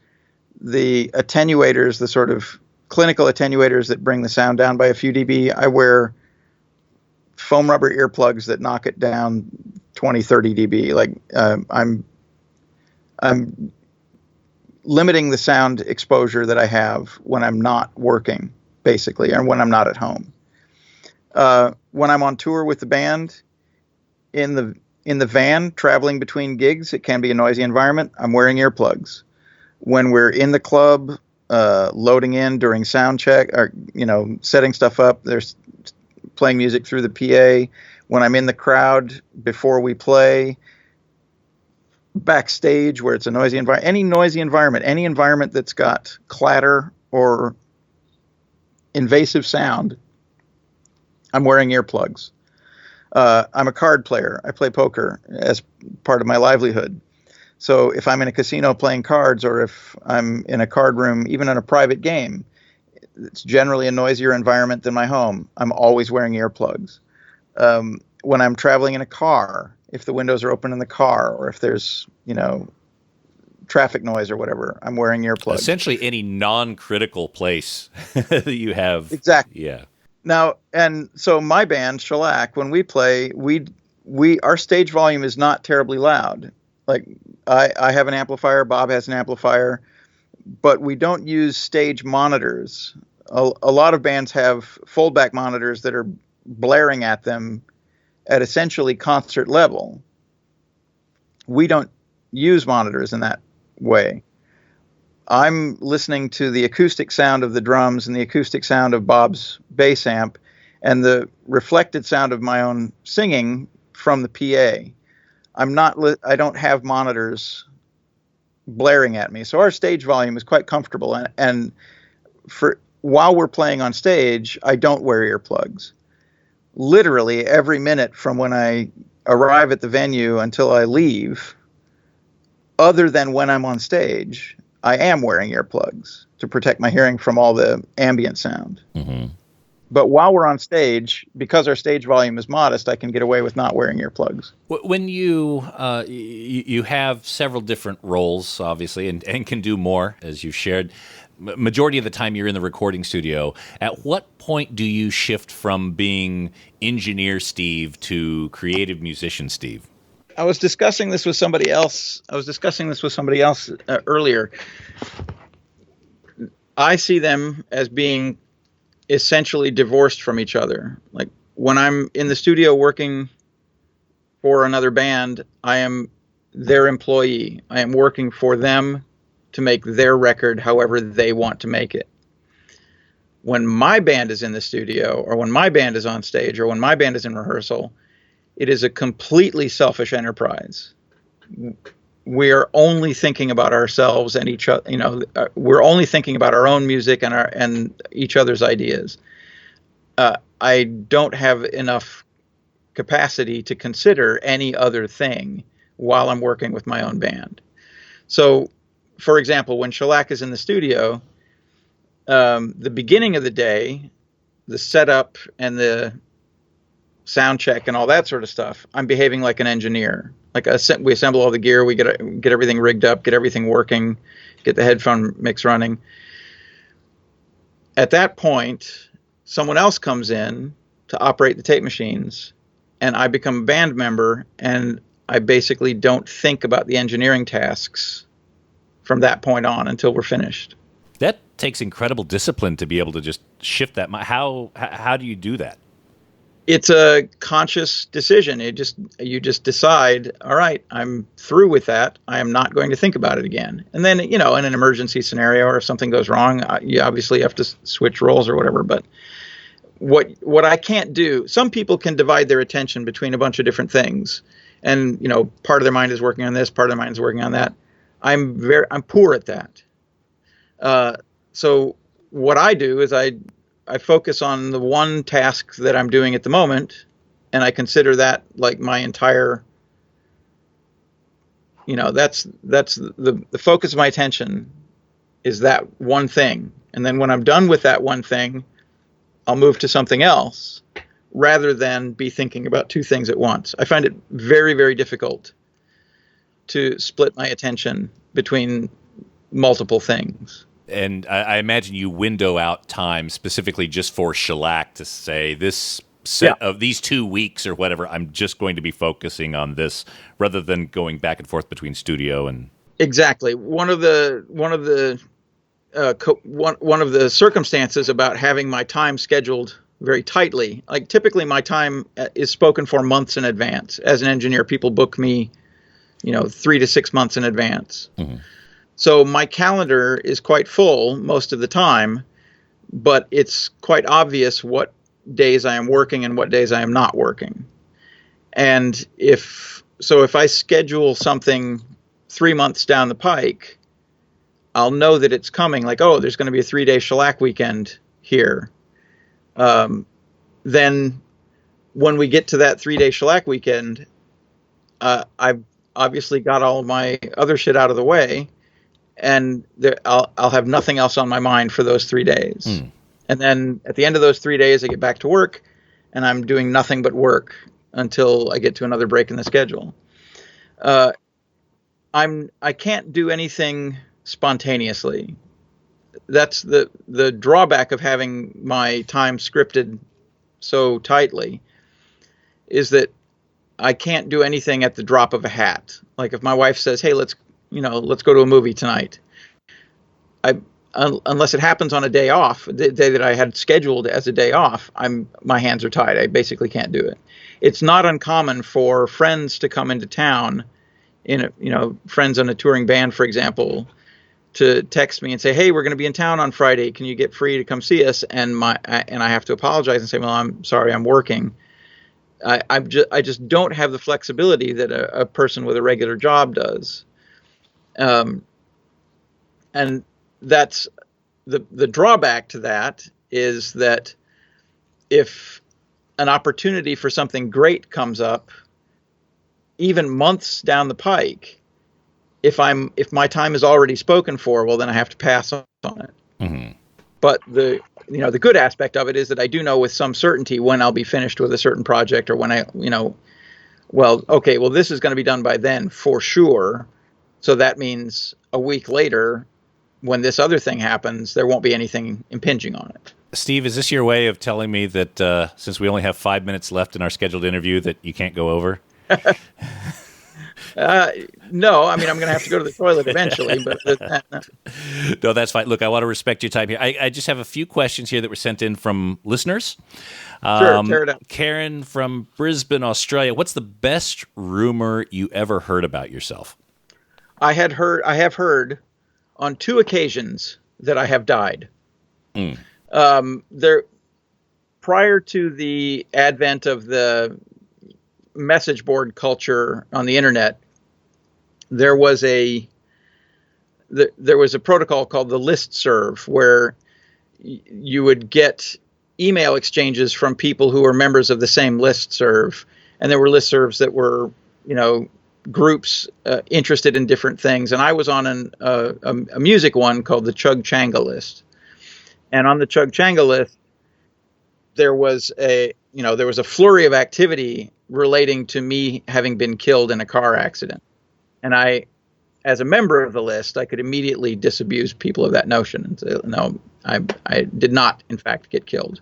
the attenuators, the sort of clinical attenuators that bring the sound down by a few dB. I wear foam rubber earplugs that knock it down 20, 30 dB. Like I'm limiting the sound exposure that I have when I'm not working, basically, or when I'm not at home. When I'm on tour with the band, in the van traveling between gigs, it can be a noisy environment. I'm wearing earplugs. When we're in the club, loading in during sound check, or setting stuff up, there's playing music through the PA. When I'm in the crowd before we play, backstage where it's a noisy environment, any noisy environment, any environment that's got clatter or invasive sound, I'm wearing earplugs. I'm a card player. I play poker as part of my livelihood. So if I'm in a casino playing cards, or if I'm in a card room, even in a private game, it's generally a noisier environment than my home. I'm always wearing earplugs. When I'm traveling in a car, if the windows are open in the car, or if there's, traffic noise or whatever, I'm wearing earplugs. Essentially any non-critical place that you have. Exactly. Yeah. Now, and so my band, Shellac, when we play, our stage volume is not terribly loud. Like I have an amplifier, Bob has an amplifier, but we don't use stage monitors. A lot of bands have foldback monitors that are blaring at them at essentially concert level. We don't use monitors in that way. I'm listening to the acoustic sound of the drums and the acoustic sound of Bob's bass amp and the reflected sound of my own singing from the PA. I don't have monitors blaring at me. So our stage volume is quite comfortable. And while we're playing on stage, I don't wear earplugs. Literally every minute from when I arrive at the venue until I leave, other than when I'm on stage, I am wearing earplugs to protect my hearing from all the ambient sound. Mm-hmm. But while we're on stage, because our stage volume is modest, I can get away with not wearing earplugs. When you have several different roles, obviously, and can do more, as you've shared, majority of the time you're in the recording studio, at what point do you shift from being engineer Steve to creative musician Steve? I was discussing this with somebody else. Earlier. I see them as being essentially divorced from each other. Like when I'm in the studio working for another band, I am their employee. I am working for them to make their record however they want to make it. When my band is in the studio, or when my band is on stage, or when my band is in rehearsal, it is a completely selfish enterprise. We are only thinking about ourselves and each other. We're only thinking about our own music and each other's ideas. I don't have enough capacity to consider any other thing while I'm working with my own band. So, for example, when Shellac is in the studio, the beginning of the day, the setup and the sound check and all that sort of stuff, I'm behaving like an engineer. Like we assemble all the gear, we get everything rigged up, get everything working, get the headphone mix running. At that point, someone else comes in to operate the tape machines, and I become a band member, and I basically don't think about the engineering tasks from that point on until we're finished. That takes incredible discipline to be able to just shift that. How do you do that? It's a conscious decision. You just decide, all right, I'm through with that. I am not going to think about it again. And then, in an emergency scenario or if something goes wrong, you obviously have to switch roles or whatever. But what I can't do, some people can divide their attention between a bunch of different things. And, part of their mind is working on this, part of their mind is working on that. I'm poor at that. So what I do is I focus on the one task that I'm doing at the moment, and I consider that like my entire, that's the focus of my attention is that one thing. And then when I'm done with that one thing, I'll move to something else rather than be thinking about two things at once. I find it very, very difficult to split my attention between multiple things. And I imagine you window out time specifically just for shellac to say this set of these 2 weeks or whatever, I'm just going to be focusing on this rather than going back and forth between studio and. Exactly. One of the circumstances about having my time scheduled very tightly, like typically my time is spoken for months in advance. As an engineer, people book me, 3 to 6 months in advance. Mm-hmm. So my calendar is quite full most of the time, but it's quite obvious what days I am working and what days I am not working. And if I schedule something 3 months down the pike, I'll know that it's coming. Like, oh, there's going to be a 3-day shellac weekend here. Then when we get to that 3-day shellac weekend, I've obviously got all of my other shit out of the way. And I'll have nothing else on my mind for those 3 days. Mm. And then at the end of those 3 days, I get back to work, and I'm doing nothing but work until I get to another break in the schedule. I can't do anything spontaneously. That's the drawback of having my time scripted so tightly, is that I can't do anything at the drop of a hat. Like if my wife says, "Hey, let's go to a movie tonight." Unless it happens on a day off, the day that I had scheduled as a day off, my hands are tied. I basically can't do it. It's not uncommon for friends to come into town, friends on a touring band, for example, to text me and say, "Hey, we're going to be in town on Friday. Can you get free to come see us?" And I have to apologize and say, "Well, I'm sorry, I'm working." I just don't have the flexibility that a person with a regular job does. And that's the drawback to that is that if an opportunity for something great comes up, even months down the pike, if my time is already spoken for, well, then I have to pass on it. Mm-hmm. But the good aspect of it is that I do know with some certainty when I'll be finished with a certain project, or when this is going to be done by then for sure. So that means a week later, when this other thing happens, there won't be anything impinging on it. Steve, is this your way of telling me that since we only have 5 minutes left in our scheduled interview that you can't go over? No, I mean, I'm going to have to go to the toilet eventually. But no, that's fine. Look, I want to respect your time here. I just have a few questions here that were sent in from listeners. Sure, tear it up. Karen from Brisbane, Australia. What's the best rumor you ever heard about yourself? I have heard on 2 occasions that I have died. Mm. Prior to the advent of the message board culture on the internet, there was a protocol called the listserv, where you would get email exchanges from people who were members of the same listserv, and there were listservs that were, groups interested in different things. And I was on a music one called the Chug Changa list. And on the Chug Changa list, there was a flurry of activity relating to me having been killed in a car accident. And I, as a member of the list, I could immediately disabuse people of that notion and say, no, I did not, in fact, get killed.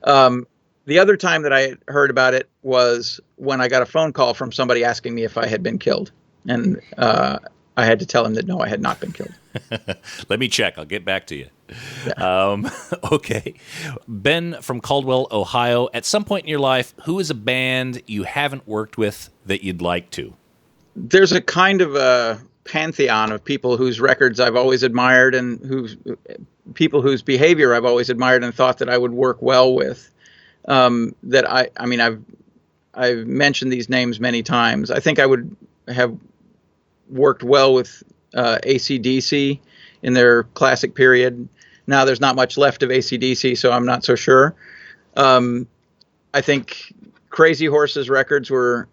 The other time that I heard about it was when I got a phone call from somebody asking me if I had been killed. And I had to tell him that no, I had not been killed. Let me check. I'll get back to you. Yeah. Okay. Ben from Caldwell, Ohio. At some point in your life, who is a band you haven't worked with that you'd like to? There's a kind of a pantheon of people whose records I've always admired and people whose behavior I've always admired and thought that I would work well with. I've mentioned these names many times. I think I would have worked well with AC/DC in their classic period. Now there's not much left of AC/DC, so I'm not so sure. I think Crazy Horse's records were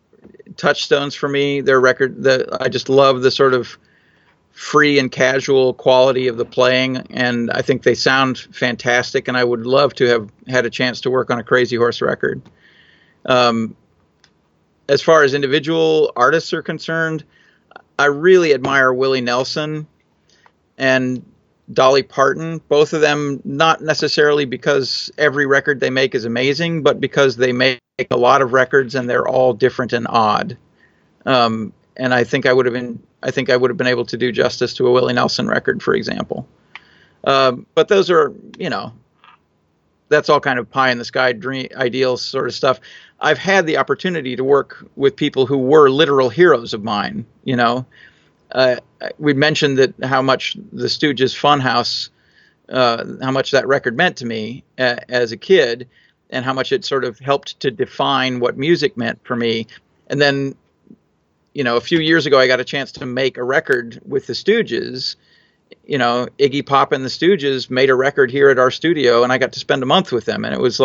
touchstones for me. I just love the sort of free and casual quality of the playing, and I think they sound fantastic, and I would love to have had a chance to work on a Crazy Horse record. As far as individual artists are concerned, I really admire Willie Nelson and Dolly Parton, both of them, not necessarily because every record they make is amazing, but because they make a lot of records and they're all different and odd. And I think I would have been able to do justice to a Willie Nelson record, for example. But those are, that's all kind of pie in the sky dream ideals sort of stuff. I've had the opportunity to work with people who were literal heroes of mine. We mentioned that how much the Stooges Funhouse, how much that record meant to me as a kid, and how much it sort of helped to define what music meant for me. And then, a few years ago, I got a chance to make a record with the Stooges. Iggy Pop and the Stooges made a record here at our studio, and I got to spend a month with them. And it was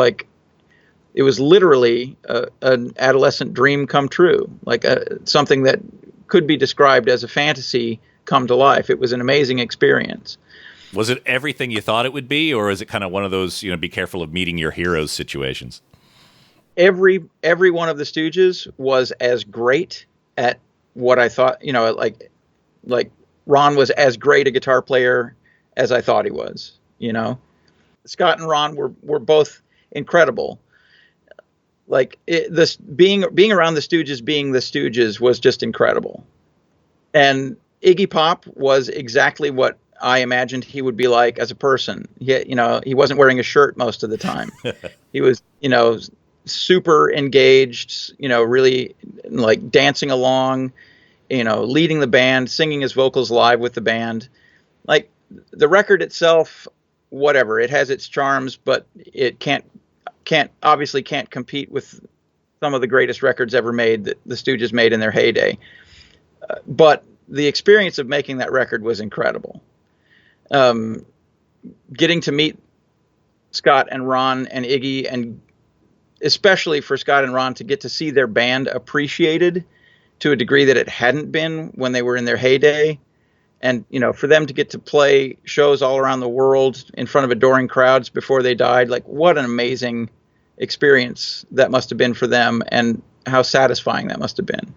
literally an adolescent dream come true, like something that could be described as a fantasy come to life. It was an amazing experience. Was it everything you thought it would be, or is it kind of one of those, be careful of meeting your heroes situations? Every one of the Stooges was as great at what I thought, like Ron was as great a guitar player as I thought he was, Scott and Ron were both incredible. Like being around the Stooges, being the Stooges was just incredible. And Iggy Pop was exactly what I imagined he would be like as a person. He wasn't wearing a shirt most of the time. He was, super engaged, really like dancing along, leading the band, singing his vocals live with the band. Like the record itself, whatever, it has its charms, but it can't compete with some of the greatest records ever made that the Stooges made in their heyday. But the experience of making that record was incredible. Getting to meet Scott and Ron and Iggy, and especially for Scott and Ron to get to see their band appreciated to a degree that it hadn't been when they were in their heyday. And, for them to get to play shows all around the world in front of adoring crowds before they died, like what an amazing experience that must have been for them, and how satisfying that must have been,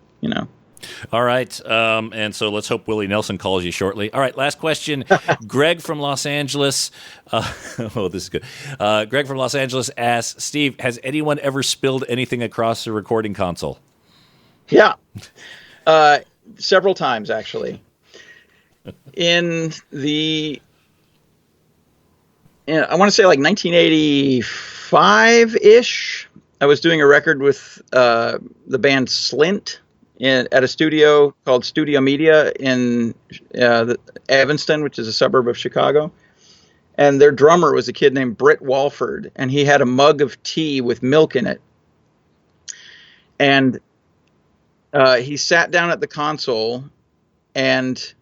All right. And so let's hope Willie Nelson calls you shortly. All right. Last question. Greg from Los Angeles. This is good. Greg from Los Angeles asks, Steve, has anyone ever spilled anything across the recording console? Yeah. Several times, actually. I want to say like 1985-ish, I was doing a record with the band Slint at a studio called Studio Media in Evanston, which is a suburb of Chicago. And their drummer was a kid named Britt Walford, and he had a mug of tea with milk in it. And he sat down at the console, and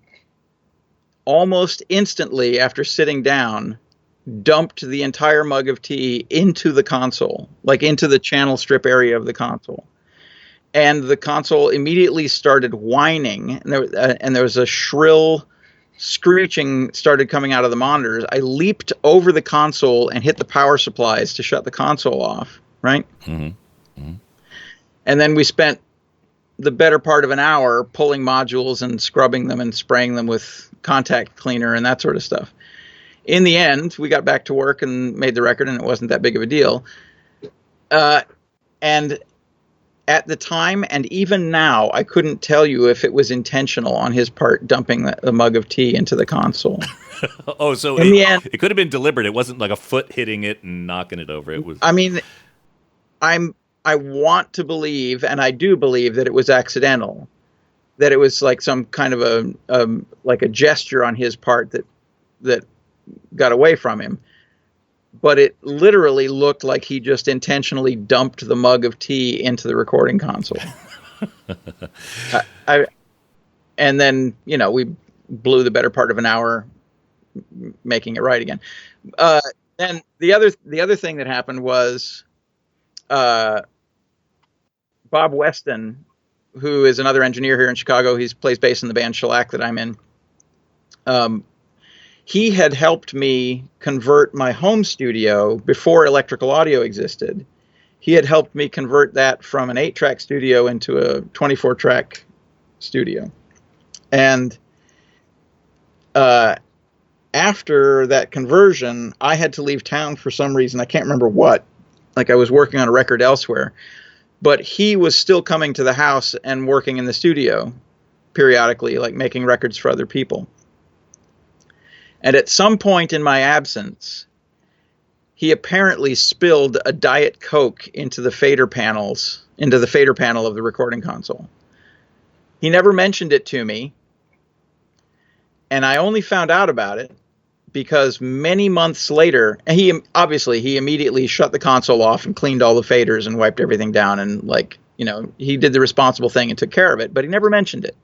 almost instantly after sitting down, dumped the entire mug of tea into the console, like into the channel strip area of the console. And the console immediately started whining, and there was a shrill screeching started coming out of the monitors. I leaped over the console and hit the power supplies to shut the console off, right? Mm-hmm. Mm-hmm. And then we spent the better part of an hour pulling modules and scrubbing them and spraying them with contact cleaner and that sort of stuff. In the end, we got back to work and made the record, and it wasn't that big of a deal. And at the time, and even now, I couldn't tell you if it was intentional on his part dumping the mug of tea into the console. Oh, so in the end, it could have been deliberate. It wasn't like a foot hitting it and knocking it over. It was. I mean, I want to believe, and I do believe, that it was accidental, that it was like some kind of a gesture on his part that got away from him. But it literally looked like he just intentionally dumped the mug of tea into the recording console. And then, we blew the better part of an hour making it right again. Then the other thing that happened was Bob Weston, who is another engineer here in Chicago. He plays bass in the band Shellac that I'm in. He had helped me convert my home studio before electrical audio existed. He had helped me convert that from an 8-track studio into a 24-track studio. And after that conversion, I had to leave town for some reason. I can't remember what. Like, I was working on a record elsewhere. But he was still coming to the house and working in the studio periodically, like making records for other people. And at some point in my absence, he apparently spilled a Diet Coke into the fader panel of the recording console. He never mentioned it to me, and I only found out about it because many months later, and he immediately shut the console off and cleaned all the faders and wiped everything down, and he did the responsible thing and took care of it, but he never mentioned it.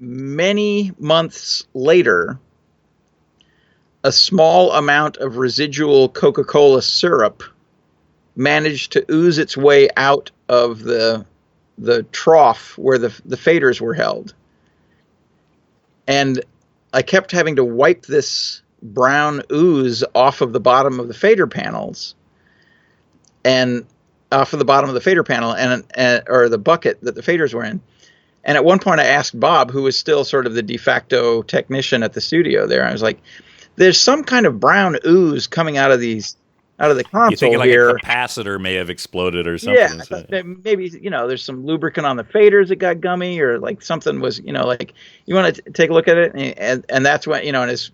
Many months later, a small amount of residual Coca-Cola syrup managed to ooze its way out of the trough where the faders were held. And I kept having to wipe this brown ooze off of the bottom of the fader panels and off of the bottom of the fader panel or the bucket that the faders were in. And at one point I asked Bob, who was still sort of the de facto technician at the studio there, I was like, there's some kind of brown ooze coming out of the console. You thinking like here. a capacitor may have exploded or something? Yeah, maybe there's some lubricant on the faders that got gummy, or like something was like, you want to take a look at it, and that's when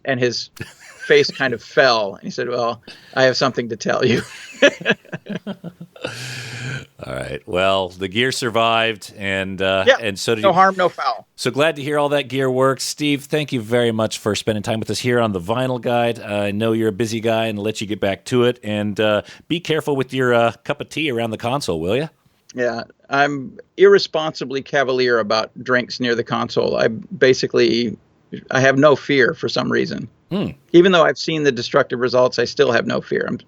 and his face kind of fell, and he said, "Well, I have something to tell you." All right. Well, the gear survived, and so did no harm, no foul. So glad to hear all that gear works. Steve, thank you very much for spending time with us here on the Vinyl Guide. I know you're a busy guy, and I'll let you get back to it. And be careful with your cup of tea around the console, will you? Yeah, I'm irresponsibly cavalier about drinks near the console. I have no fear for some reason. Even though I've seen the destructive results, I still have no fear. I'm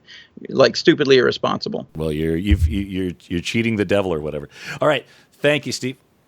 like stupidly irresponsible. Well, you're cheating the devil or whatever. All right. Thank you, Steve.